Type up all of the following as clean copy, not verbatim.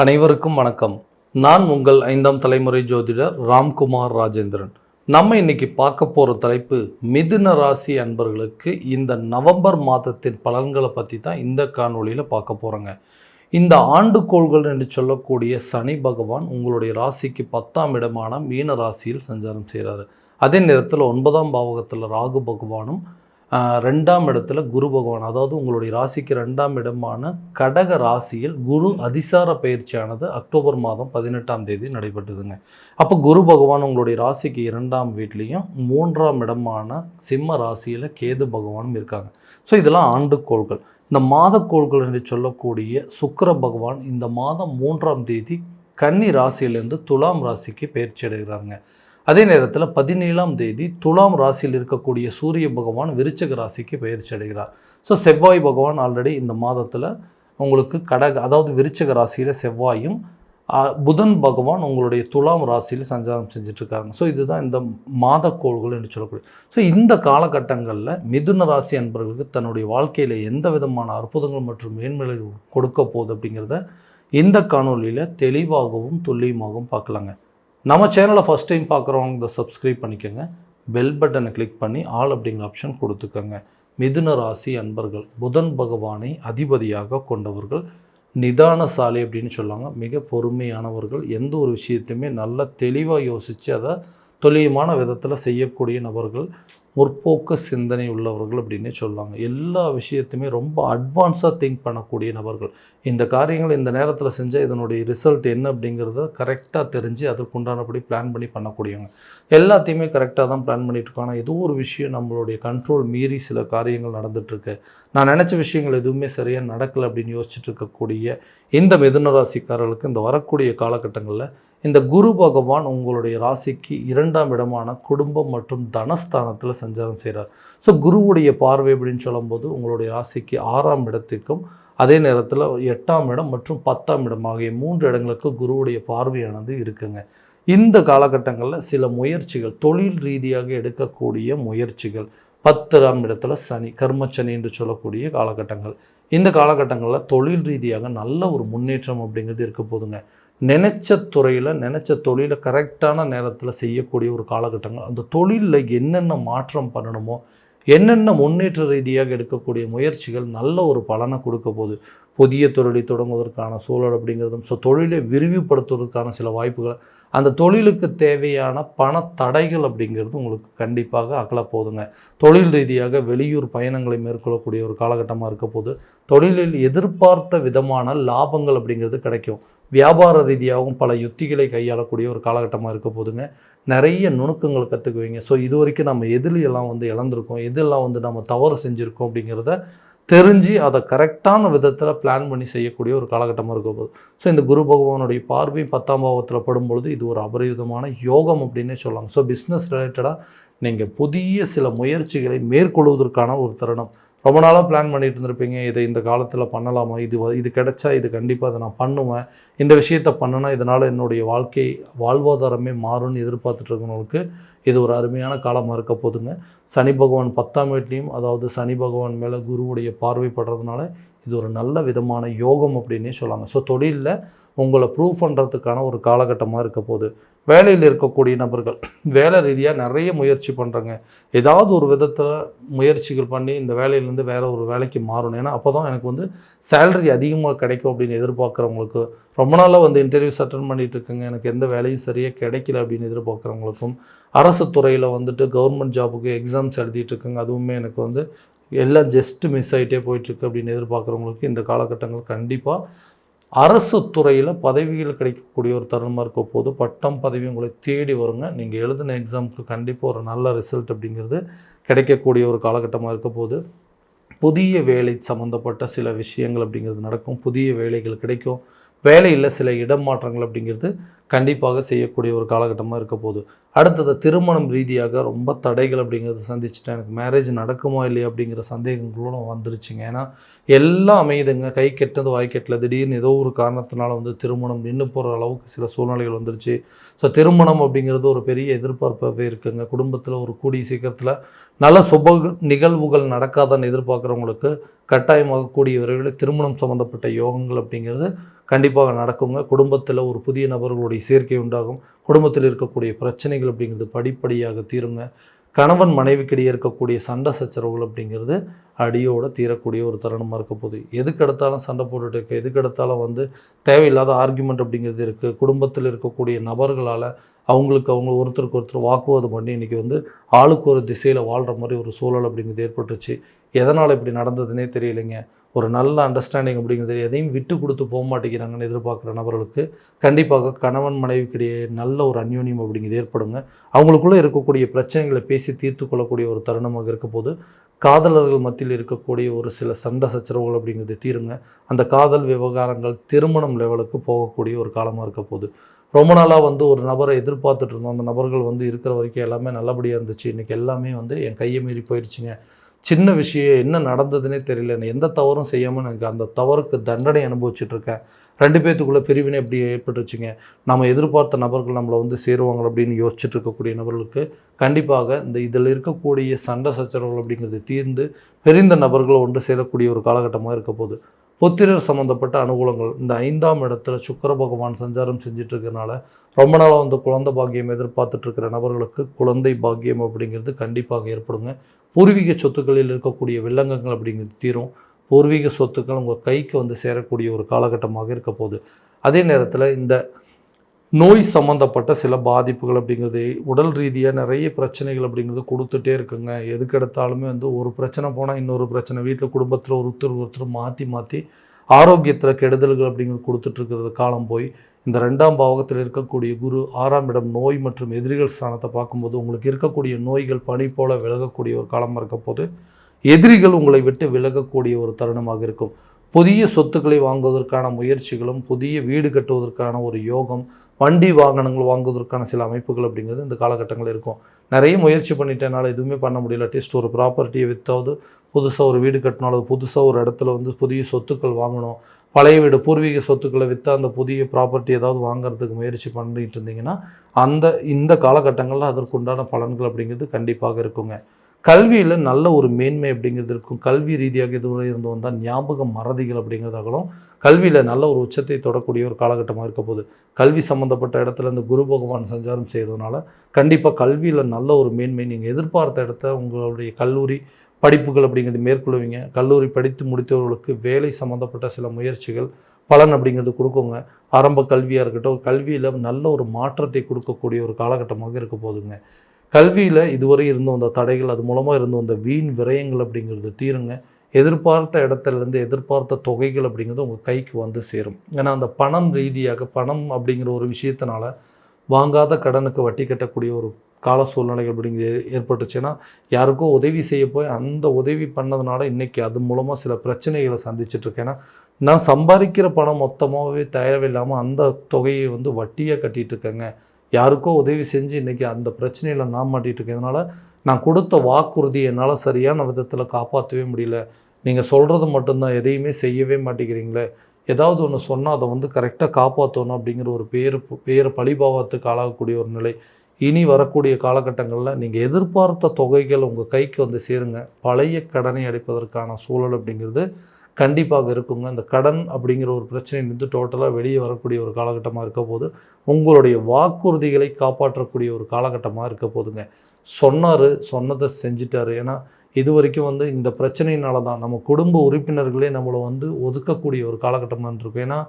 அனைவருக்கும் வணக்கம். நான் உங்கள் 5ஆம் தலைமுறை ஜோதிடர் ராம்குமார் ராஜேந்திரன். நம்ம இன்னைக்கு பார்க்க போகிற தலைப்பு மிதுன ராசி அன்பர்களுக்கு இந்த நவம்பர் மாதத்தின் பலன்களை பற்றி தான் இந்த காணொளியில் பார்க்க போகிறோங்க. இந்த ஆண்டுகோள்கள் என்று சொல்லக்கூடிய சனி பகவான் உங்களுடைய ராசிக்கு 10ஆம் இடமான மீன ராசியில் சஞ்சாரம் செய்கிறாரு. அதே நேரத்தில் 9ஆம் பாவகத்தில் ராகு பகவானும் 2ஆம் இடத்துல குரு பகவான், அதாவது உங்களுடைய ராசிக்கு 2ஆம் இடமான கடக ராசியில் குரு அதிசார பயிற்சியானது அக்டோபர் மாதம் 18ஆம் தேதி நடைபெற்றதுங்க. அப்போ குரு பகவான் உங்களுடைய ராசிக்கு 2ஆம் வீட்லேயும் 3ஆம் இடமான சிம்ம ராசியில் கேது பகவானும் இருக்காங்க. ஸோ இதெல்லாம் ஆண்டுகோள்கள். இந்த மாதக்கோள்கள் என்று சொல்லக்கூடிய சுக்கிர பகவான் இந்த மாதம் 3ஆம் தேதி கன்னி ராசியிலிருந்து துலாம் ராசிக்கு பயிற்சி அடைகிறாங்க. அதே நேரத்தில் 17ஆம் தேதி துலாம் ராசியில் இருக்கக்கூடிய சூரிய பகவான் விருச்சிக ராசிக்கு பயிற்சி அடைகிறார். ஸோ செவ்வாய் பகவான் ஆல்ரெடி இந்த மாதத்தில் உங்களுக்கு அதாவது விருச்சிக ராசியில் செவ்வாயும், புதன் பகவான் உங்களுடைய துலாம் ராசியில் சஞ்சாரம் செஞ்சிட்ருக்காங்க. ஸோ இதுதான் இந்த மாதக்கோள்கள் என்று சொல்லக்கூடிய. ஸோ இந்த காலகட்டங்களில் மிதுன ராசி அன்பர்களுக்கு தன்னுடைய வாழ்க்கையில் எந்த விதமான அற்புதங்கள் மற்றும் மேன்மைகள் கொடுக்க போகுது அப்படிங்கிறத இந்த காணொலியில் தெளிவாகவும் துல்லியமாகவும் பார்க்கலாங்க. நம்ம சேனலை ஃபஸ்ட் டைம் பார்க்குறவங்க இதை சப்ஸ்கிரைப் பண்ணிக்கோங்க. பெல் பட்டனை கிளிக் பண்ணி ஆல் அப்படிங்கிற ஆப்ஷன் கொடுத்துக்கோங்க. மிதுன ராசி அன்பர்கள் புதன் பகவானை அதிபதியாக கொண்டவர்கள், நிதானசாலி அப்படின்னு சொல்லுவாங்க. மிக பொறுமையானவர்கள், எந்த ஒரு விஷயத்தையுமே நல்லா தெளிவாக யோசித்து அதை துல்லியமான விதத்தில் செய்யக்கூடிய நபர்கள், முற்போக்கு சிந்தனை உள்ளவர்கள் அப்படின்னே சொல்லுவாங்க. எல்லா விஷயத்தையுமே ரொம்ப அட்வான்ஸாக திங்க் பண்ணக்கூடிய நபர்கள். இந்த காரியங்கள் இந்த நேரத்தில் செஞ்சால் இதனுடைய ரிசல்ட் என்ன அப்படிங்கிறத கரெக்டாக தெரிஞ்சு அதற்குண்டானபடி பிளான் பண்ணி பண்ணக்கூடியவங்க. எல்லாத்தையுமே கரெக்டாக தான் பிளான் பண்ணிகிட்ருக்கோம். ஆனால் ஏதோ ஒரு விஷயம் நம்மளுடைய கண்ட்ரோல் மீறி சில காரியங்கள் நடந்துகிட்ருக்கு, நான் நினச்ச விஷயங்கள் எதுவுமே சரியாக நடக்கலை அப்படின்னு யோசிச்சுட்டு இருக்கக்கூடிய இந்த மிதுன ராசிக்காரர்களுக்கு இந்த வரக்கூடிய காலகட்டங்களில் இந்த குரு பகவான் உங்களுடைய ராசிக்கு 2ஆம் இடமான குடும்பம் மற்றும் தனஸ்தானத்தில் சஞ்சாரம் செய்கிறார். ஸோ குருவுடைய பார்வை அப்படின்னு சொல்லும்போது உங்களுடைய ராசிக்கு 6ஆம் இடத்திற்கும், அதே நேரத்தில் 8ஆம் இடம் மற்றும் 10ஆம் இடம் ஆகிய 3 இடங்களுக்கு குருவுடைய பார்வையானது இருக்குங்க. இந்த காலகட்டங்களில் சில முயற்சிகள், தொழில் ரீதியாக எடுக்கக்கூடிய முயற்சிகள், 10ஆம் இடத்துல சனி, கர்மச்சனி என்று சொல்லக்கூடிய காலகட்டங்கள். இந்த காலகட்டங்களில் தொழில் ரீதியாக நல்ல ஒரு முன்னேற்றம் அப்படிங்கிறது இருக்க போதுங்க. நினச்ச துறையில் நினச்ச தொழிலை கரெக்டான நேரத்தில் செய்யக்கூடிய ஒரு காலகட்டங்கள். அந்த தொழிலில் என்னென்ன மாற்றம் பண்ணணுமோ, என்னென்ன முன்னேற்ற ரீதியாக எடுக்கக்கூடிய முயற்சிகள் நல்ல ஒரு பலனை கொடுக்க போகுது. புதிய தொழிலை தொடங்குவதற்கான சூழல் அப்படிங்கிறதும், ஸோ தொழிலை விரிவுபடுத்துவதற்கான சில வாய்ப்புகள், அந்த தொழிலுக்கு தேவையான பண தடைகள் அப்படிங்கிறது உங்களுக்கு கண்டிப்பாக அகல போதுங்க. தொழில் ரீதியாக வெளியூர் பயணங்களை மேற்கொள்ளக்கூடிய ஒரு காலகட்டமாக இருக்க போது, தொழிலில் எதிர்பார்த்த விதமான லாபங்கள் அப்படிங்கிறது கிடைக்கும். வியாபார ரீதியாகவும் பல யுத்திகளை கையாளக்கூடிய ஒரு காலகட்டமாக இருக்க போதுங்க. நிறைய நுணுக்கங்கள் கற்றுக்குவீங்க. ஸோ இது வரைக்கும் நம்ம எதிலெல்லாம் இழந்திருக்கோம், எதெல்லாம் நம்ம தவறு செஞ்சுருக்கோம் அப்படிங்கிறத தெரிஞ்சு அதை கரெக்டான விதத்தில் பிளான் பண்ணி செய்யக்கூடிய ஒரு காலகட்டமாக இருக்க போகுது. ஸோ இந்த குரு பகவானுடைய பார்வை 10ஆம் பாவத்தில் படும்பொழுது இது ஒரு அபரிவிதமான யோகம் அப்படின்னே சொல்லலாம். ஸோ பிஸ்னஸ் ரிலேட்டடாக நீங்கள் புதிய சில முயற்சிகளை மேற்கொள்வதற்கான ஒரு தருணம். ரொம்ப நாளாக பிளான் பண்ணிட்டு இருந்திருப்பீங்க, இதை இந்த காலத்தில் பண்ணலாமா, இது கிடைச்சா இது கண்டிப்பாக அதை நான் பண்ணுவேன், இந்த விஷயத்தை பண்ணினா இதனால் என்னுடைய வாழ்வாதாரமே மாறும்னு எதிர்பார்த்துட்டு இருக்கவங்களுக்கு இது ஒரு அருமையான காலமாக இருக்க போதுங்க. சனி பகவான் 10ஆம் வீட்லேயும், அதாவது சனி பகவான் மேலே குருவுடைய பார்வைப்படுறதுனால இது ஒரு நல்ல விதமான யோகம் அப்படின்னே சொல்லாங்க. ஸோ தொழிலில் உங்களை ப்ரூவ் பண்ணுறதுக்கான ஒரு காலகட்டமாக இருக்க போகுது. வேலையில் இருக்கக்கூடிய நபர்கள் வேலை ரீதியாக நிறைய முயற்சி பண்ணுறாங்க. ஏதாவது ஒரு விதத்தில் முயற்சிகள் பண்ணி இந்த வேலையிலேருந்து வேறு ஒரு வேலைக்கு மாறணும். ஏன்னா அப்போ தான் எனக்கு சேலரி அதிகமாக கிடைக்கும் அப்படின்னு எதிர்பார்க்குறவங்களுக்கு, ரொம்ப நாளாக இன்டர்வியூஸ் அட்டன் பண்ணிகிட்டு இருக்குங்க, எனக்கு எந்த வேலையும் சரியாக கிடைக்கல அப்படின்னு எதிர்பார்க்குறவங்களுக்கும், அரசு துறையில் கவர்மெண்ட் ஜாபுக்கு எக்ஸாம்ஸ் எழுதிட்டு இருக்குங்க, அதுவுமே எனக்கு எல்லாம் ஜஸ்ட் மிஸ் ஆகிட்டே போயிட்டுருக்கு அப்படின்னு எதிர்பார்க்குறவங்களுக்கு இந்த காலகட்டங்கள் கண்டிப்பாக அரசு துறையில் பதவிகள் கிடைக்கக்கூடிய ஒரு தருணமாக இருக்க போது, பட்டம் பதவி உங்களை தேடி வருங்க. நீங்கள் எழுதின எக்ஸாமுக்கு கண்டிப்பாக ஒரு நல்ல ரிசல்ட் அப்படிங்கிறது கிடைக்கக்கூடிய ஒரு காலகட்டமாக இருக்க போது, புதிய வேலை சம்மந்தப்பட்ட சில விஷயங்கள் அப்படிங்கிறது நடக்கும், புதிய வேலைகள் கிடைக்கும், வேலையில் சில இடம் மாற்றங்கள் அப்படிங்கிறது கண்டிப்பாக செய்யக்கூடிய ஒரு காலகட்டமாக இருக்க போகுது. அடுத்தது திருமணம் ரீதியாக ரொம்ப தடைகள் அப்படிங்கிறத சந்திச்சுட்டேன். எனக்கு மேரேஜ் நடக்குமா இல்லையா அப்படிங்கிற சந்தேகங்களும் வந்துருச்சுங்க. ஏன்னா எல்லாம் அமையுதுங்க. கை கெட்டது வாய் கெட்டல. திடீர்னு ஏதோ ஒரு காரணத்தினால வந்து திருமணம் நின்று போகிற அளவுக்கு சில சூழ்நிலைகள் வந்துருச்சு. ஸோ திருமணம் அப்படிங்கிறது ஒரு பெரிய எதிர்பார்ப்பாகவே இருக்குங்க. குடும்பத்தில் ஒரு கூடிய சீக்கிரத்தில் நல்ல சுப நிகழ்வுகள் நடக்காதான்னு எதிர்பார்க்குறவங்களுக்கு கட்டாயமாக கூடிய விரைவில் திருமணம் சம்மந்தப்பட்ட யோகங்கள் அப்படிங்கிறது கண்டிப்பாக நடக்குங்க. குடும்பத்தில் ஒரு புதிய நபர்களுடைய சேர்க்கை உண்டாகும். குடும்பத்தில் இருக்கக்கூடிய பிரச்சனைகள் அப்படிங்கிறது படிப்படியாக தீருங்க. கணவன் மனைவிக்கிடையே இருக்கக்கூடிய சண்டை சச்சரவுகள் அப்படிங்கிறது அடியோடு தீரக்கூடிய ஒரு தருணமாக இருக்க போகுது. எதுக்கு எடுத்தாலும் சண்டை போட்டுட்டு இருக்குது, எதுக்கு எடுத்தாலும் வந்து தேவையில்லாத ஆர்கியூமெண்ட் அப்படிங்கிறது இருக்குது. குடும்பத்தில் இருக்கக்கூடிய நபர்களால் அவங்களுக்கு அவங்க ஒருத்தருக்கு ஒருத்தர் வாக்குவாதம் பண்ணி இன்றைக்கி வந்து ஆளுக்கு ஒரு திசையில் வாழ்கிற மாதிரி ஒரு சூழல் அப்படிங்கிறது ஏற்பட்டுச்சு. எதனால் இப்படி நடந்ததுன்னே தெரியலைங்க. ஒரு நல்ல அண்டர்ஸ்டாண்டிங் அப்படிங்கிறது எதையும் விட்டு கொடுத்து போக மாட்டேங்கிறாங்கன்னு எதிர்பார்க்குற நபர்களுக்கு கண்டிப்பாக கணவன் மனைவிக்கிடையே நல்ல ஒரு அந்யோன்யம் அப்படிங்கிறது ஏற்படுங்க. அவங்களுக்குள்ளே இருக்கக்கூடிய பிரச்சனைகளை பேசி தீர்த்து கொள்ளக்கூடிய ஒரு தருணமாக இருக்க போது காதலர்கள் மத்தியில் இருக்கக்கூடிய ஒரு சில சண்டை சச்சரவுகள் அப்படிங்கிறது தீருங்க. அந்த காதல் விவகாரங்கள் திருமணம் லெவலுக்கு போகக்கூடிய ஒரு காலமாக இருக்க போகுது. ரொம்ப நாளாக வந்து ஒரு நபரை எதிர்பார்த்துட்டு இருந்தோம். அந்த நபர்கள் வந்து இருக்கிற வரைக்கும் எல்லாமே நல்லபடியாக இருந்துச்சு. இன்றைக்கி எல்லாமே வந்து என் கையை மீறி போயிடுச்சுங்க. சின்ன விஷயம் என்ன நடந்ததுன்னே தெரியல. நான் எந்த தவறும் செய்யாமல் எனக்கு அந்த தவறுக்கு தண்டனை அனுபவிச்சுட்ருக்கேன். 2 பேத்துக்குள்ளே பிரிவினை எப்படி ஏற்பட்டுருச்சுங்க. நம்ம எதிர்பார்த்த நபர்கள் நம்மளை வந்து சேருவாங்க அப்படின்னு யோசிச்சுட்டு இருக்கக்கூடிய நபர்களுக்கு கண்டிப்பாக இந்த இதில் இருக்கக்கூடிய சண்டை சச்சரவுகள் அப்படிங்கிறது தீர்ந்து பிரிந்த நபர்கள் ஒன்று சேரக்கூடிய ஒரு காலகட்டமாக இருக்க போகுது. புத்திரர் சம்மந்தப்பட்ட அனுகூலங்கள் இந்த 5ஆம் இடத்துல சுக்கிர பகவான் சஞ்சாரம் செஞ்சுட்டு இருக்கிறனால ரொம்ப நாளாக வந்து குழந்தை பாக்கியம் எதிர்பார்த்துட்டு இருக்கிற நபர்களுக்கு குழந்தை பாக்கியம் அப்படிங்கிறது கண்டிப்பாக ஏற்படுங்க. பூர்வீக சொத்துக்களில் இருக்கக்கூடிய வில்லங்கங்கள் அப்படிங்கிறது தீரும். பூர்வீக சொத்துக்கள் உங்கள் கைக்கு வந்து சேரக்கூடிய ஒரு காலகட்டமாக இருக்க போகுது. அதே நேரத்தில் இந்த நோய் சம்மந்தப்பட்ட சில பாதிப்புகள் அப்படிங்கிறது உடல் ரீதியாக நிறைய பிரச்சனைகள் அப்படிங்கிறது கொடுத்துட்டே இருக்குங்க. எதுக்கு எடுத்தாலுமே வந்து ஒரு பிரச்சனை போனால் இன்னொரு பிரச்சனை, வீட்டில் குடும்பத்தில் ஒருத்தர் மாற்றி ஆரோக்கியத்தில் கெடுதல்கள் அப்படிங்கிறது கொடுத்துட்ருக்கிறது காலம் போய் இந்த 2ஆம் பாவகத்தில் இருக்கக்கூடிய குரு 6ஆம் இடம் நோய் மற்றும் எதிரிகள் ஸ்தானத்தை பார்க்கும்போது உங்களுக்கு இருக்கக்கூடிய நோய்கள் பனி போல விலகக்கூடிய ஒரு காலமாக இருக்க போது எதிரிகள் உங்களை விட்டு விலகக்கூடிய ஒரு தருணமாக இருக்கும். புதிய சொத்துக்களை வாங்குவதற்கான முயற்சிகளும் புதிய வீடு கட்டுவதற்கான ஒரு யோகம், வண்டி வாகனங்கள் வாங்குவதற்கான சில அமைப்புகள் அப்படிங்கிறது இந்த காலகட்டங்கள் இருக்கும். நிறைய முயற்சி பண்ணிட்டேனால எதுவுமே பண்ண முடியல. அட்லீஸ்ட் ஒரு ப்ராப்பர்ட்டியை விற்றாவது புதுசாக ஒரு வீடு கட்டினாலும் புதுசாக ஒரு இடத்துல வந்து புதிய சொத்துக்கள் வாங்கணும். பழைய வீடு பூர்வீக சொத்துக்களை விற்று அந்த புதிய ப்ராப்பர்ட்டி ஏதாவது வாங்குறதுக்கு முயற்சி பண்ணிட்டு இருந்தீங்கன்னா இந்த காலகட்டங்களில் அதற்குண்டான பலன்கள் அப்படிங்கிறது கண்டிப்பாக இருக்குங்க. கல்வியில் நல்ல ஒரு மேன்மை அப்படிங்கிறது இருக்கும். கல்வி ரீதியாக இதுவரை இருந்து வந்தால் ஞாபகம் மறதிகள் அப்படிங்கிறதாகவும் கல்வியில் நல்ல ஒரு உச்சத்தை தொடக்கூடிய ஒரு காலகட்டமாக இருக்க போகுது. கல்வி சம்மந்தப்பட்ட இடத்துல இந்த குரு பகவான் சஞ்சாரம் செய்கிறதுனால கண்டிப்பாக கல்வியில் நல்ல ஒரு மேன்மை, நீங்கள் எதிர்பார்த்த இடத்த உங்களுடைய கல்லூரி படிப்புகள் அப்படிங்கிறது மேற்கொள்வீங்க. கல்லூரி படித்து முடித்தவர்களுக்கு வேலை சம்மந்தப்பட்ட சில முயற்சிகள் பலன் அப்படிங்கிறது கொடுக்குங்க. ஆரம்ப கல்வியாக இருக்கட்டும், கல்வியில் நல்ல ஒரு மாற்றத்தை கொடுக்கக்கூடிய ஒரு காலகட்டமாக இருக்க போதுங்க. கல்வியில் இதுவரை இருந்து வந்த தடைகள், அது மூலமாக இருந்து வந்த வீண் விரயங்கள் அப்படிங்கிறது தீருங்க. எதிர்பார்த்த இடத்துலேருந்து எதிர்பார்த்த தொகைகள் அப்படிங்கிறது உங்கள் கைக்கு வந்து சேரும். ஏன்னா அந்த பணம் ரீதியாக பணம் அப்படிங்கிற ஒரு விஷயத்தினால வாங்காத கடனுக்கு வட்டி கட்டக்கூடிய ஒரு கால சூழ்நிலைகள் அப்படிங்கிறது ஏற்பட்டுச்சுன்னா யாருக்கோ உதவி செய்ய போய் அந்த உதவி பண்ணதுனால இன்றைக்கி அது மூலமாக சில பிரச்சனைகளை சந்திச்சிட்ருக்கேன். ஏன்னா நான் சம்பாதிக்கிற பணம் மொத்தமாகவே தேவையில்லாமல் அந்த தொகையை வந்து வட்டியாக கட்டிகிட்ருக்கேங்க. யாருக்கோ உதவி செஞ்சு இன்றைக்கி அந்த பிரச்சனையில் நான் மாட்டிகிட்ருக்கேன். இதனால் நான் கொடுத்த வாக்குறுதி என்னால் சரியான விதத்தில் காப்பாற்றவே முடியல. நீங்கள் சொல்கிறது மட்டும்தான், எதையுமே செய்யவே மாட்டேங்கிறீங்களே. ஏதாவது ஒன்று சொன்னால் அதை வந்து கரெக்டாக காப்பாற்றணும் அப்படிங்கிற ஒரு பேர் பழிபாவத்துக்கு ஆளாகக்கூடிய ஒரு நிலை. இனி வரக்கூடிய காலகட்டங்களில் நீங்கள் எதிர்பார்த்த தொகைகள் உங்கள் கைக்கு வந்து சேருங்க. பழைய கடனை அடைப்பதற்கான சூழல் அப்படிங்கிறது கண்டிப்பாக இருக்குங்க. இந்த கடன் அப்படிங்கிற ஒரு பிரச்சனையிலிருந்து டோட்டலாக வெளியே வரக்கூடிய ஒரு காலகட்டமாக இருக்க போது உங்களுடைய வாக்குறுதிகளை காப்பாற்றக்கூடிய ஒரு காலகட்டமாக இருக்க போதுங்க. சொன்னதை செஞ்சிட்டாரு. ஏன்னா இது வரைக்கும் வந்து இந்த பிரச்சனையினால தான் நம்ம குடும்ப உறுப்பினர்களே நம்மளை வந்து ஒதுக்கக்கூடிய ஒரு காலகட்டமாக இருக்கும். ஏன்னா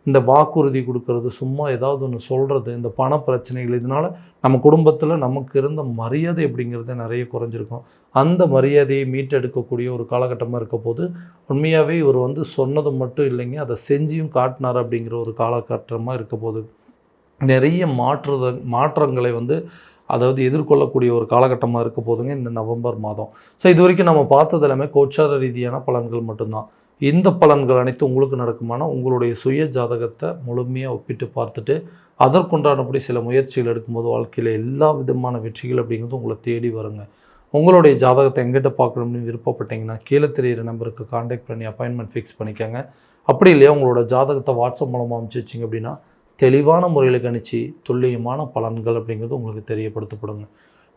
இந்த வாக்குறுதி கொடுக்கறது, சும்மா ஏதாவது ஒன்று சொல்கிறது, இந்த பண பிரச்சனைகள், இதனால் நம்ம குடும்பத்தில் நமக்கு இருந்த மரியாதை அப்படிங்கிறத நிறைய குறைஞ்சிருக்கும். அந்த மரியாதையை மீட்டெடுக்கக்கூடிய ஒரு காலகட்டமாக இருக்க போது உண்மையாகவே இவர் வந்து சொன்னது மட்டும் இல்லைங்க, அதை செஞ்சியும் காட்டினார் அப்படிங்கிற ஒரு காலகட்டமாக இருக்க போது நிறைய மாற்றங்களை வந்து அதாவது எதிர்கொள்ளக்கூடிய ஒரு காலகட்டமாக இருக்க போதுங்க இந்த நவம்பர் மாதம். ஸோ இது வரைக்கும் நம்ம பார்த்தது எல்லாமே கோச்சார ரீதியான பலன்கள் மட்டும்தான். இந்த பலன்கள் அனைத்தும் உங்களுக்கு நடக்குமானா உங்களுடைய சுய ஜாதகத்தை முழுமையாக ஒப்பிட்டு பார்த்துட்டு அதற்குண்டானபடி சில முயற்சிகள் எடுக்கும்போது வாழ்க்கையில் எல்லா விதமான வெற்றிகள் அப்படிங்கிறது உங்களை தேடி வருங்க. உங்களுடைய ஜாதகத்தை எங்கிட்ட பார்க்கணும்னு விருப்பப்பட்டீங்கன்னா கீழே தெரிகிற நம்பருக்கு காண்டாக்ட் பண்ணி அப்பாயின்மெண்ட் ஃபிக்ஸ் பண்ணிக்கோங்க. அப்படி இல்லையா உங்களோட ஜாதகத்தை வாட்ஸ்அப் மூலமாக அனுப்பிச்சி வச்சிங்க அப்படின்னா தெளிவான முறையில் கணிச்சு துல்லியமான பலன்கள் அப்படிங்கிறது உங்களுக்கு தெரியப்படுத்தப்படுங்க.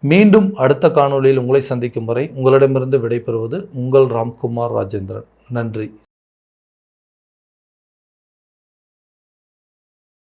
மீண்டும் அடுத்த காணொளியில் உங்களை சந்திக்கும் வரை உங்களிடமிருந்து விடைபெறுவது உங்கள் ராம்குமார் ராஜேந்திரன். நன்றி.